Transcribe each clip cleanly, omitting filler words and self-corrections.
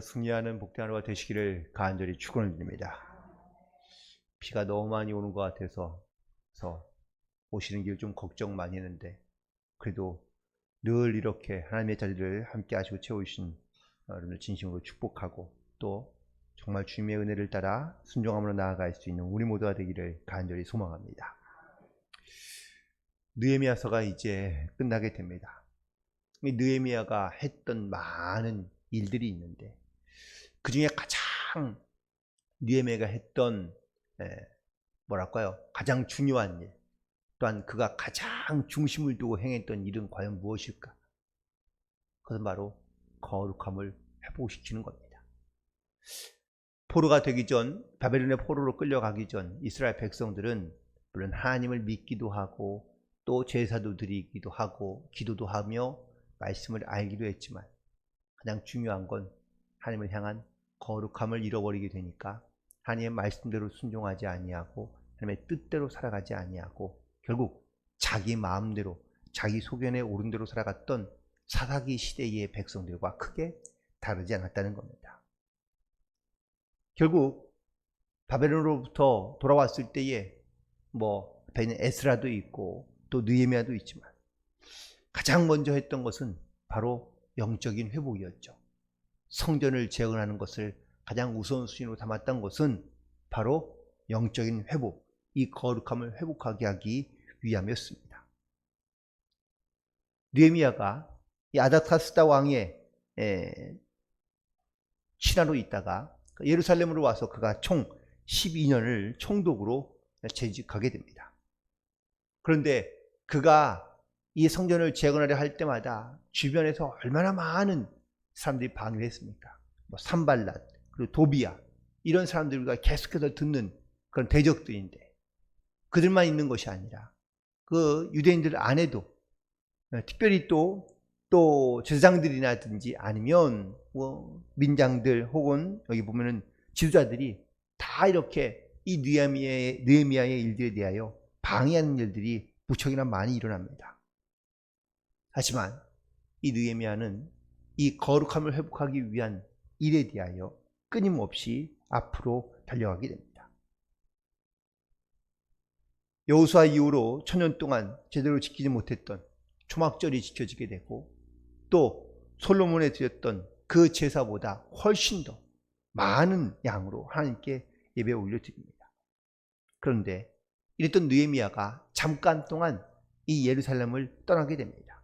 승리하는 복된 하루가 되시기를 간절히 축원을 드립니다. 비가 너무 많이 오는 것 같아서 오시는 길 좀 걱정 많이 했는데, 그래도 늘 이렇게 하나님의 자리를 함께 하시고 채우신 여러분을 진심으로 축복하고, 또 정말 주님의 은혜를 따라 순종함으로 나아갈 수 있는 우리 모두가 되기를 간절히 소망합니다. 느헤미야서가 이제 끝나게 됩니다. 느헤미야가 했던 많은 일들이 있는데, 그 중에 가장 느헤미야가 했던 가장 중요한 일, 또한 그가 가장 중심을 두고 행했던 일은 과연 무엇일까? 그것은 바로 거룩함을 회복시키는 겁니다. 포로가 되기 전, 바벨론의 포로로 끌려가기 전 이스라엘 백성들은 물론 하나님을 믿기도 하고 또 제사도 드리기도 하고 기도도 하며 말씀을 알기도 했지만, 가장 중요한 건 하나님을 향한 거룩함을 잃어버리게 되니까 하나님의 말씀대로 순종하지 아니하고 하나님의 뜻대로 살아가지 아니하고 결국 자기 마음대로 자기 소견에 오른 대로 살아갔던 사사기 시대의 백성들과 크게 다르지 않았다는 겁니다. 결국 바벨론으로부터 돌아왔을 때에 앞에는 에스라도 있고 또 느헤미야도 있지만, 가장 먼저 했던 것은 바로 영적인 회복이었죠. 성전을 재건하는 것을 가장 우선순위로 담았던 것은 바로 영적인 회복, 이 거룩함을 회복하게 하기 위함이었습니다. 느헤미야가 이 아닥사스다 왕의 신하로 있다가 예루살렘으로 와서 그가 총 12년을 총독으로 재직하게 됩니다. 그런데 그가 이 성전을 재건하려 할 때마다 주변에서 얼마나 많은 사람들이 방해를 했습니까? 산발랏, 그리고 도비야, 이런 사람들과 계속해서 듣는 그런 대적들인데, 그들만 있는 것이 아니라 그 유대인들 안에도 특별히 또 제사장들이라든지 아니면 민장들 혹은 여기 보면은 지도자들이 다 이렇게 이 느헤미야의 일들에 대하여 방해하는 일들이 무척이나 많이 일어납니다. 하지만 이 느헤미야는 이 거룩함을 회복하기 위한 일에 대하여 끊임없이 앞으로 달려가게 됩니다. 여호수아 이후로 1000년 동안 제대로 지키지 못했던 초막절이 지켜지게 되고, 또 솔로몬에 드렸던 그 제사보다 훨씬 더 많은 양으로 하나님께 예배 올려드립니다. 그런데 이랬던 느헤미야가 잠깐 동안 이 예루살렘을 떠나게 됩니다.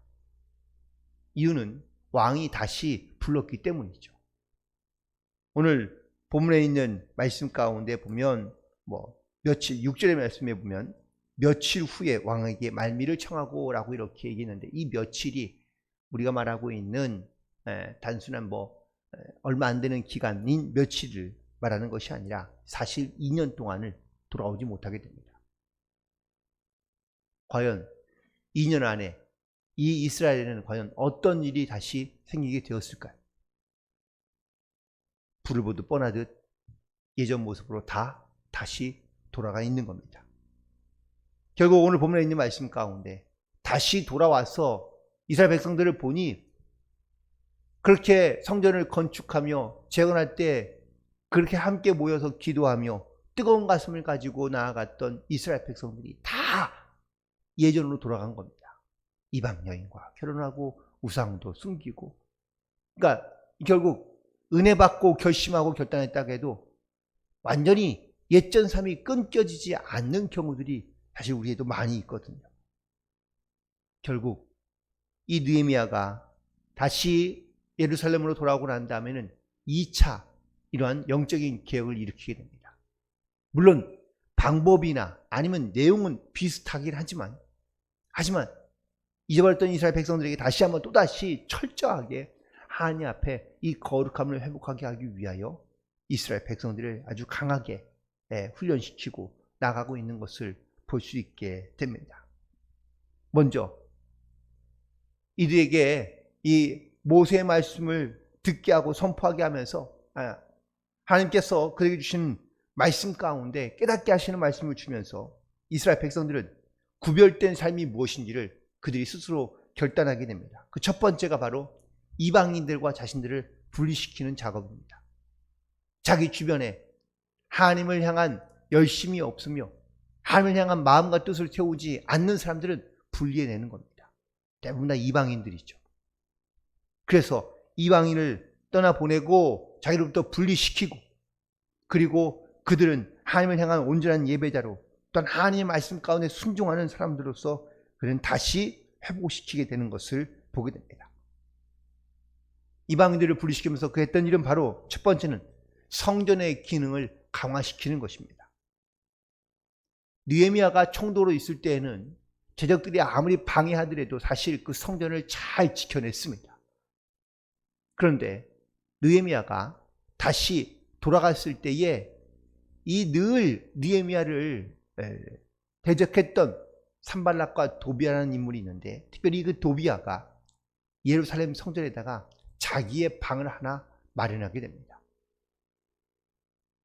이유는 왕이 다시 불렀기 때문이죠. 오늘 본문에 있는 말씀 가운데 보면 6절의 말씀에 보면 며칠 후에 왕에게 말미를 청하고 라고 이렇게 얘기했는데, 이 며칠이 우리가 말하고 있는 단순한 얼마 안 되는 기간인 며칠을 말하는 것이 아니라 사실 2년 동안을 돌아오지 못하게 됩니다. 과연 2년 안에 이 이스라엘에는 과연 어떤 일이 다시 생기게 되었을까요? 불을 보듯 뻔하듯 예전 모습으로 다시 돌아가 있는 겁니다. 결국 오늘 본문에 있는 말씀 가운데 다시 돌아와서 이스라엘 백성들을 보니, 그렇게 성전을 건축하며 재건할 때 그렇게 함께 모여서 기도하며 뜨거운 가슴을 가지고 나아갔던 이스라엘 백성들이 다 예전으로 돌아간 겁니다. 이방 여인과 결혼하고 우상도 숨기고, 그러니까 결국 은혜 받고 결심하고 결단했다고 해도 완전히 옛전 삶이 끊겨지지 않는 경우들이 사실 우리에도 많이 있거든요. 결국 이 느헤미야가 다시 예루살렘으로 돌아오고 난 다음에는 2차 이러한 영적인 개혁을 일으키게 됩니다. 물론 방법이나 아니면 내용은 비슷하긴 하지만 잊어버렸던 이스라엘 백성들에게 다시 한번 또다시 철저하게 하나님 앞에 이 거룩함을 회복하게 하기 위하여 이스라엘 백성들을 아주 강하게 훈련시키고 나가고 있는 것을 볼 수 있게 됩니다. 먼저 이들에게 이 모세의 말씀을 듣게 하고 선포하게 하면서 하나님께서 그에게 주신 말씀 가운데 깨닫게 하시는 말씀을 주면서 이스라엘 백성들은 구별된 삶이 무엇인지를 그들이 스스로 결단하게 됩니다. 그 첫 번째가 바로 이방인들과 자신들을 분리시키는 작업입니다. 자기 주변에 하나님을 향한 열심이 없으며 하나님을 향한 마음과 뜻을 채우지 않는 사람들은 분리해내는 겁니다. 대부분 다 이방인들이죠. 그래서 이방인을 떠나보내고 자기로부터 분리시키고, 그리고 그들은 하나님을 향한 온전한 예배자로, 또한 하나님의 말씀 가운데 순종하는 사람들로서 그는 다시 회복시키게 되는 것을 보게 됩니다. 이방인들을 분리시키면서 그 했던 일은 바로 첫 번째는 성전의 기능을 강화시키는 것입니다. 느헤미야가 총독으로 있을 때에는 제적들이 아무리 방해하더라도 사실 그 성전을 잘 지켜냈습니다. 그런데 느헤미야가 다시 돌아갔을 때에 이 늘 느헤미야를 대적했던 산발락과 도비아라는 인물이 있는데, 특별히 그 도비아가 예루살렘 성전에다가 자기의 방을 하나 마련하게 됩니다.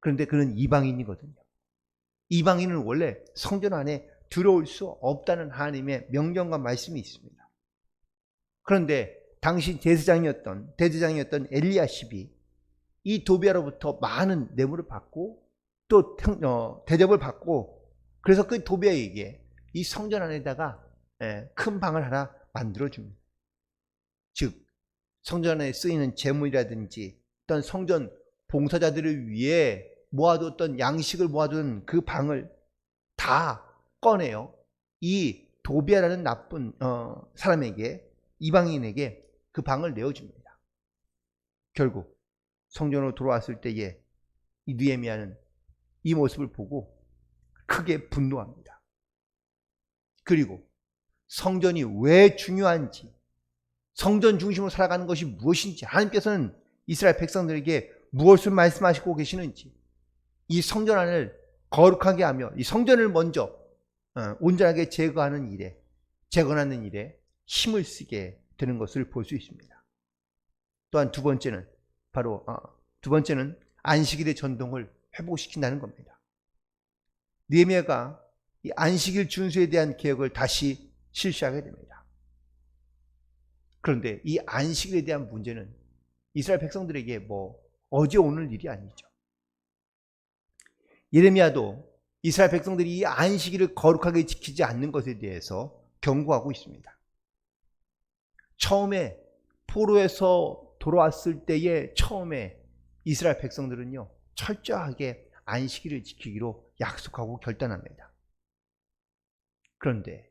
그런데 그는 이방인이거든요. 이방인은 원래 성전 안에 들어올 수 없다는 하나님의 명령과 말씀이 있습니다. 그런데 당시 대제장이었던 엘리야십이 이 도비아로부터 많은 뇌물을 받고 또 대접을 받고, 그래서 그 도비아에게 이 성전 안에다가 큰 방을 하나 만들어줍니다. 즉 성전 안에 쓰이는 제물이라든지 어떤 성전 봉사자들을 위해 모아뒀던 양식을 모아둔 그 방을 다 꺼내요. 이 도비아라는 나쁜 사람에게, 이방인에게 그 방을 내어줍니다. 결국 성전으로 돌아왔을 때에 이 느헤미야는 이 모습을 보고 크게 분노합니다. 그리고 성전이 왜 중요한지, 성전 중심으로 살아가는 것이 무엇인지, 하나님께서는 이스라엘 백성들에게 무엇을 말씀하시고 계시는지, 이 성전 안을 거룩하게 하며 이 성전을 먼저 온전하게 제거하는 일에 힘을 쓰게 되는 것을 볼 수 있습니다. 또한 두 번째는 안식일의 전통을 회복시킨다는 겁니다. 느헤미야가 이 안식일 준수에 대한 개혁을 다시 실시하게 됩니다. 그런데 이 안식일에 대한 문제는 이스라엘 백성들에게 어제 오늘 일이 아니죠. 예레미야도 이스라엘 백성들이 이 안식일을 거룩하게 지키지 않는 것에 대해서 경고하고 있습니다. 처음에 포로에서 돌아왔을 때에 처음에 이스라엘 백성들은요, 철저하게 안식일을 지키기로 약속하고 결단합니다. 그런데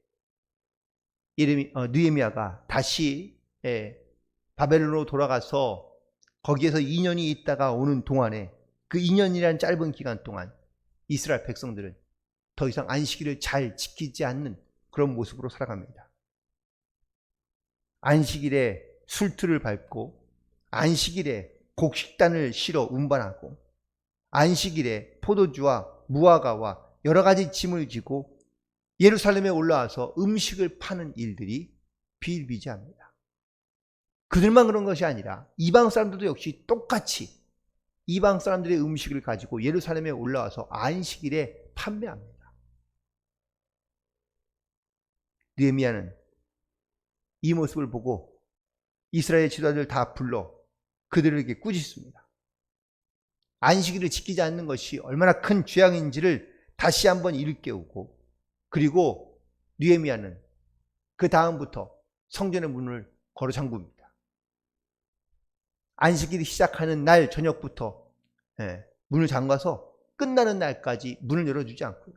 느헤미야가 다시 바벨론으로 돌아가서 거기에서 2년이 있다가 오는 동안에, 그 2년이라는 짧은 기간 동안 이스라엘 백성들은 더 이상 안식일을 잘 지키지 않는 그런 모습으로 살아갑니다. 안식일에 술틀을 밟고, 안식일에 곡식단을 실어 운반하고, 안식일에 포도주와 무화과와 여러 가지 짐을 지고 예루살렘에 올라와서 음식을 파는 일들이 비일비재합니다. 그들만 그런 것이 아니라 이방 사람들도 역시 똑같이 이방 사람들의 음식을 가지고 예루살렘에 올라와서 안식일에 판매합니다. 느헤미야는 이 모습을 보고 이스라엘 지도자들 다 불러 그들에게 꾸짖습니다. 안식일을 지키지 않는 것이 얼마나 큰 죄악인지를 다시 한번 일깨우고, 그리고 느헤미야는 그 다음부터 성전의 문을 걸어 잠굽니다. 안식일이 시작하는 날 저녁부터 문을 잠가서 끝나는 날까지 문을 열어주지 않고요.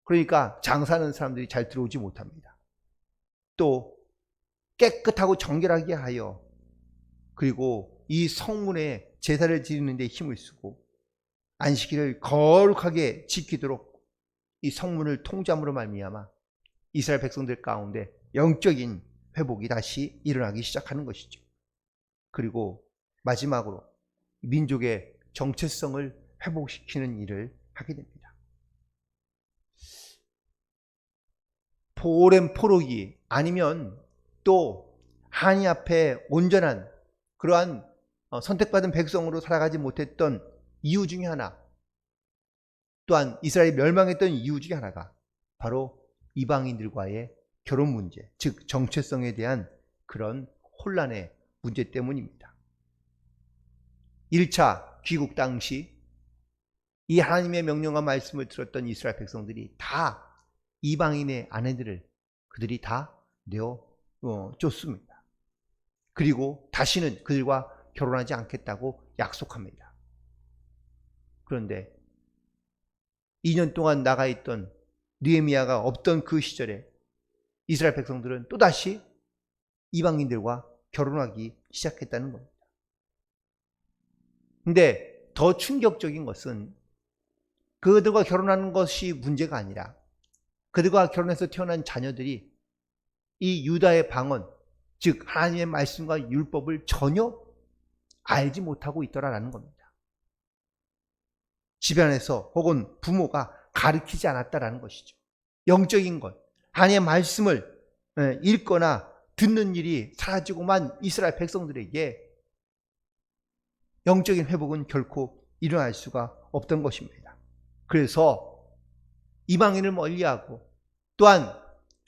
그러니까 장사하는 사람들이 잘 들어오지 못합니다. 또 깨끗하고 정결하게 하여, 그리고 이 성문에 제사를 드리는 데 힘을 쓰고 안식일을 거룩하게 지키도록 이 성문을 통제함으로 말미암아 이스라엘 백성들 가운데 영적인 회복이 다시 일어나기 시작하는 것이죠. 그리고 마지막으로 민족의 정체성을 회복시키는 일을 하게 됩니다. 오랜 포로기, 아니면 또 하나님 앞에 온전한 그러한 선택받은 백성으로 살아가지 못했던 이유 중에 하나, 또한 이스라엘이 멸망했던 이유 중에 하나가 바로 이방인들과의 결혼 문제, 즉 정체성에 대한 그런 혼란의 문제 때문입니다. 1차 귀국 당시 이 하나님의 명령과 말씀을 들었던 이스라엘 백성들이 다 이방인의 아내들을 그들이 다 내어 줬습니다. 그리고 다시는 그들과 결혼하지 않겠다고 약속합니다. 그런데 2년 동안 나가 있던 느헤미야가 없던 그 시절에 이스라엘 백성들은 또다시 이방인들과 결혼하기 시작했다는 겁니다. 근데 더 충격적인 것은 그들과 결혼하는 것이 문제가 아니라 그들과 결혼해서 태어난 자녀들이 이 유다의 방언, 즉 하나님의 말씀과 율법을 전혀 알지 못하고 있더라라는 겁니다. 집안에서 혹은 부모가 가르치지 않았다라는 것이죠. 영적인 것, 하나님의 말씀을 읽거나 듣는 일이 사라지고만 이스라엘 백성들에게 영적인 회복은 결코 일어날 수가 없던 것입니다. 그래서 이방인을 멀리하고 또한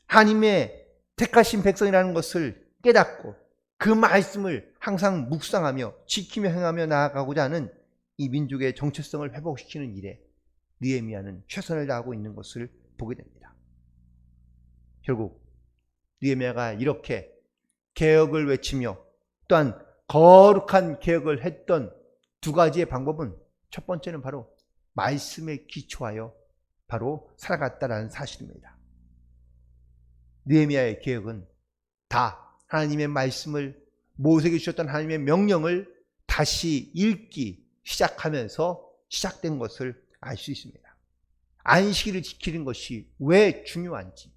하나님의 택하신 백성이라는 것을 깨닫고 그 말씀을 항상 묵상하며 지키며 행하며 나아가고자 하는 이 민족의 정체성을 회복시키는 일에 느헤미야는 최선을 다하고 있는 것을 보게 됩니다. 결국 느헤미야가 이렇게 개혁을 외치며 또한 거룩한 개혁을 했던 두 가지의 방법은 첫 번째는 바로 말씀에 기초하여 바로 살아갔다라는 사실입니다. 느헤미야의 개혁은 다 하나님의 말씀을 모세에게 주셨던 하나님의 명령을 다시 읽기 시작하면서 시작된 것을 알 수 있습니다. 안식일을 지키는 것이 왜 중요한지,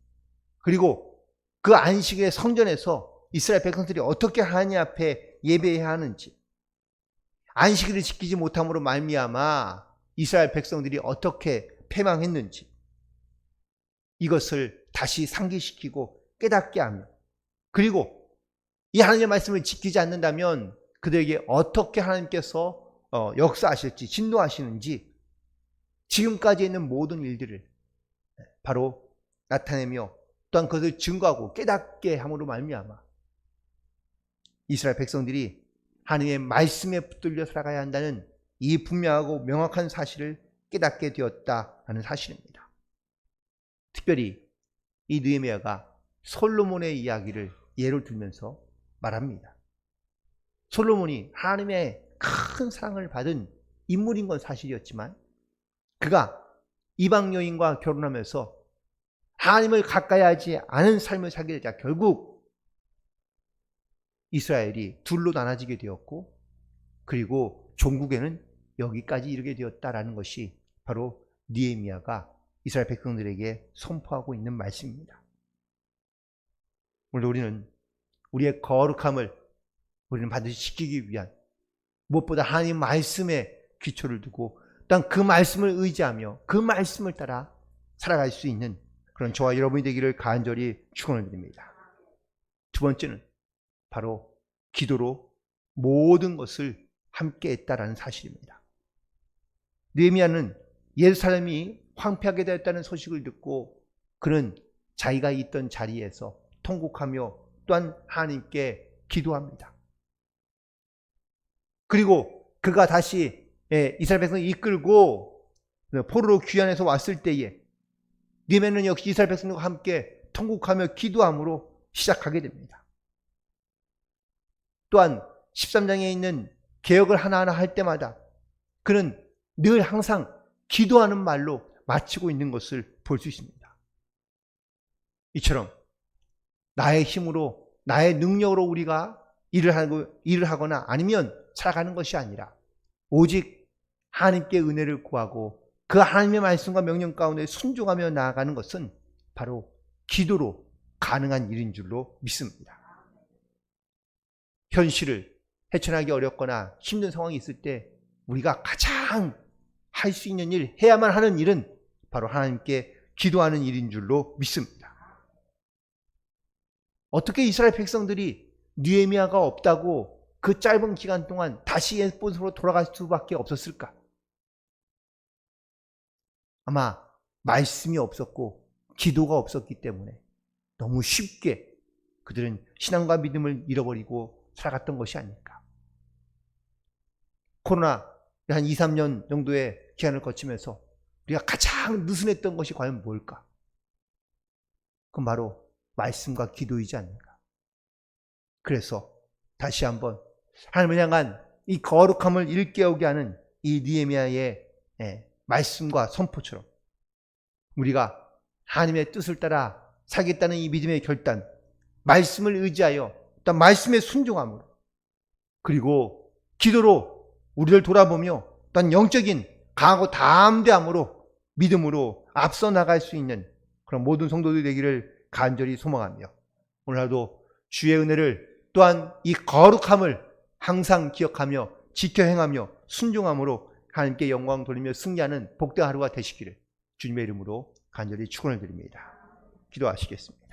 그리고 그 안식일의 성전에서 이스라엘 백성들이 어떻게 하나님 앞에 예배해야 하는지, 안식일을 지키지 못함으로 말미암아 이스라엘 백성들이 어떻게 패망했는지, 이것을 다시 상기시키고 깨닫게 하며, 그리고 이 하나님의 말씀을 지키지 않는다면 그들에게 어떻게 하나님께서 역사하실지, 진노하시는지 지금까지 있는 모든 일들을 바로 나타내며 또한 그것을 증거하고 깨닫게 함으로 말미암아 이스라엘 백성들이 하나님의 말씀에 붙들려 살아가야 한다는 이 분명하고 명확한 사실을 깨닫게 되었다는 사실입니다. 특별히 이 느헤미야가 솔로몬의 이야기를 예로 들면서 말합니다. 솔로몬이 하나님의 큰 사랑을 받은 인물인 건 사실이었지만 그가 이방 여인과 결혼하면서 하나님을 가까이 하지 않은 삶을 살게 되자 결국 이스라엘이 둘로 나눠지게 되었고, 그리고 종국에는 여기까지 이르게 되었다라는 것이 바로 느헤미야가 이스라엘 백성들에게 선포하고 있는 말씀입니다. 오늘 우리는 우리의 거룩함을 우리는 반드시 지키기 위한, 무엇보다 하나님 말씀에 기초를 두고 또한 그 말씀을 의지하며 그 말씀을 따라 살아갈 수 있는 그런 저와 여러분이 되기를 간절히 축원을 드립니다. 두 번째는 바로 기도로 모든 것을 함께 했다라는 사실입니다. 느헤미야는 예루살렘이 황폐하게 되었다는 소식을 듣고 그는 자기가 있던 자리에서 통곡하며 또한 하나님께 기도합니다. 그리고 그가 다시 이스라엘 백성을 이끌고 포로로 귀환해서 왔을 때에 느헤미야는 역시 이스라엘 백성들과 함께 통곡하며 기도함으로 시작하게 됩니다. 또한 13장에 있는 개혁을 하나하나 할 때마다 그는 늘 항상 기도하는 말로 마치고 있는 것을 볼 수 있습니다. 이처럼 나의 힘으로, 나의 능력으로 우리가 일을 하거나 아니면 살아가는 것이 아니라 오직 하나님께 은혜를 구하고 그 하나님의 말씀과 명령 가운데 순종하며 나아가는 것은 바로 기도로 가능한 일인 줄로 믿습니다. 현실을 헤쳐나기 어렵거나 힘든 상황이 있을 때 우리가 가장 할 수 있는 일, 해야만 하는 일은 바로 하나님께 기도하는 일인 줄로 믿습니다. 어떻게 이스라엘 백성들이 느헤미야가 없다고 그 짧은 기간 동안 다시 옛 모습으로 돌아갈 수밖에 없었을까? 아마 말씀이 없었고 기도가 없었기 때문에 너무 쉽게 그들은 신앙과 믿음을 잃어버리고 살아갔던 것이 아닐까. 코로나 한 2, 3년 정도의 기간을 거치면서 우리가 가장 느슨했던 것이 과연 뭘까? 그건 바로 말씀과 기도이지 않는가. 그래서 다시 한번 하나님을 향한 이 거룩함을 일깨우게 하는 이 느헤미야의 말씀과 선포처럼 우리가 하나님의 뜻을 따라 살겠다는 이 믿음의 결단, 말씀을 의지하여 일단 말씀의 순종함으로, 그리고 기도로 우리를 돌아보며 어떤 영적인 강하고 담대함으로 믿음으로 앞서 나갈 수 있는 그런 모든 성도들이 되기를 간절히 소망하며, 오늘 하루도 주의 은혜를 또한 이 거룩함을 항상 기억하며 지켜 행하며 순종함으로 하나님께 영광 돌리며 승리하는 복된 하루가 되시기를 주님의 이름으로 간절히 축원을 드립니다. 기도하시겠습니다.